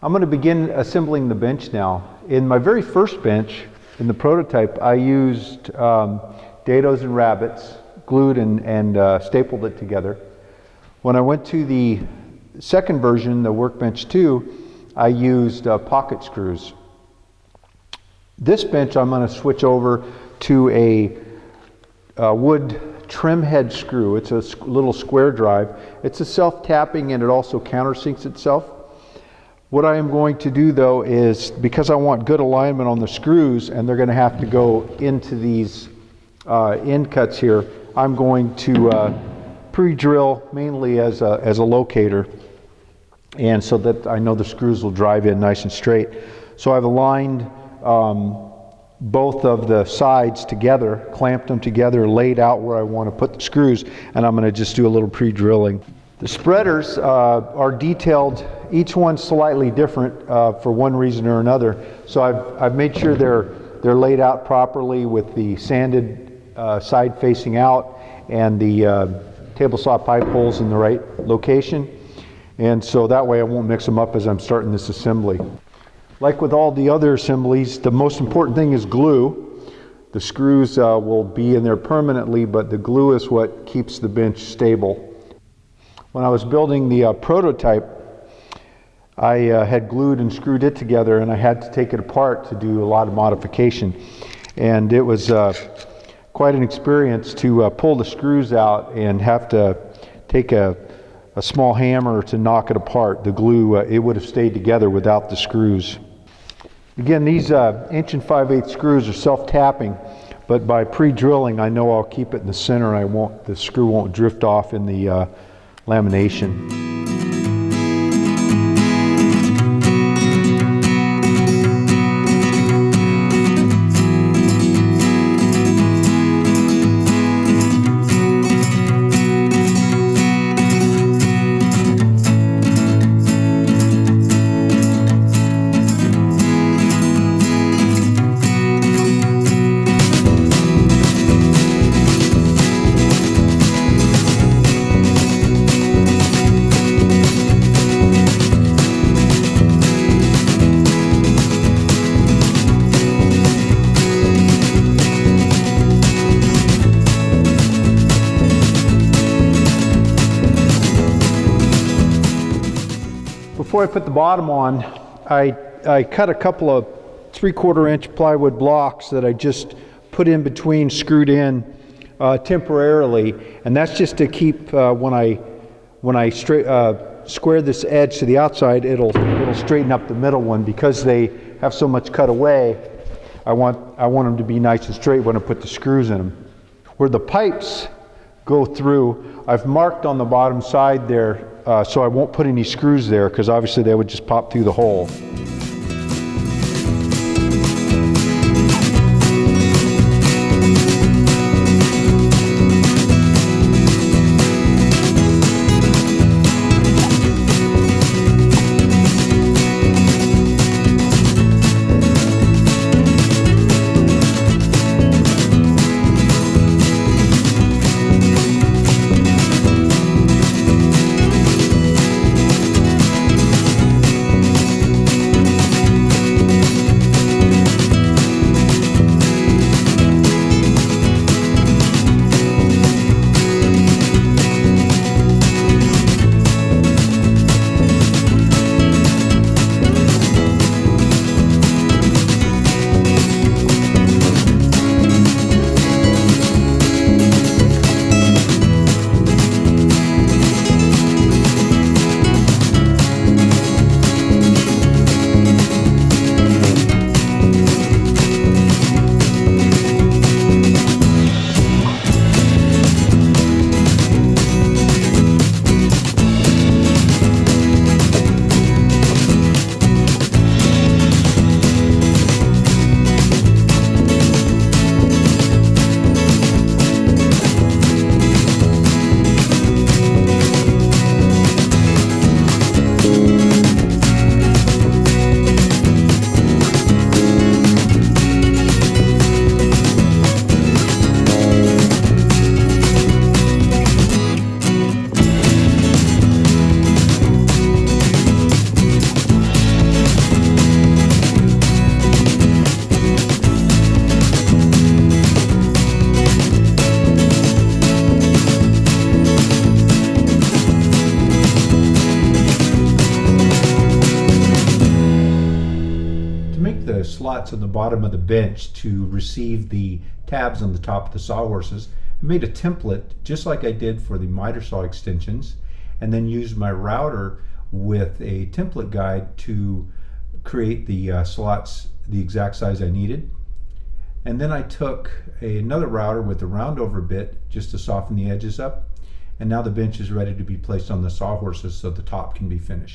I'm going to begin assembling the bench now. In my very first bench, in the prototype, I used dados and rabbets, glued and stapled it together. When I went to the second version, the Workbench 2, I used pocket screws. This bench I'm going to switch over to a wood trim head screw. It's a little square drive. It's a self-tapping and it also countersinks itself. What I am going to do though is, because I want good alignment on the screws and they're going to have to go into these end cuts here, I'm going to pre-drill mainly as a locator, and so that I know the screws will drive in nice and straight. So I've aligned both of the sides together, clamped them together, laid out where I want to put the screws, and I'm going to just do a little pre-drilling. The spreaders are detailed, each one slightly different for one reason or another. So I've made sure they're laid out properly with the sanded side facing out and the table saw pipe holes in the right location. And so that way I won't mix them up as I'm starting this assembly. Like with all the other assemblies, the most important thing is glue. The screws will be in there permanently, but the glue is what keeps the bench stable. When I was building the prototype, I had glued and screwed it together, and I had to take it apart to do a lot of modification. And it was quite an experience to pull the screws out and have to take a small hammer to knock it apart. The glue, it would have stayed together without the screws. Again, these 1 5/8" screws are self-tapping, but by pre-drilling I know I'll keep it in the center and the screw won't drift off in the lamination. Before I put the bottom on, I cut a couple of 3/4 inch plywood blocks that I just put in between, screwed in temporarily, and that's just to keep when I square this edge to the outside, it'll straighten up the middle one. Because they have so much cut away, I want them to be nice and straight when I put the screws in them. Where the pipes go through, I've marked on the bottom side there, so I won't put any screws there, because obviously they would just pop through the hole. the slots on the bottom of the bench to receive the tabs on the top of the sawhorses. I made a template just like I did for the miter saw extensions, and then used my router with a template guide to create the slots the exact size I needed. And then I took another router with a round over bit just to soften the edges up, and now the bench is ready to be placed on the sawhorses so the top can be finished.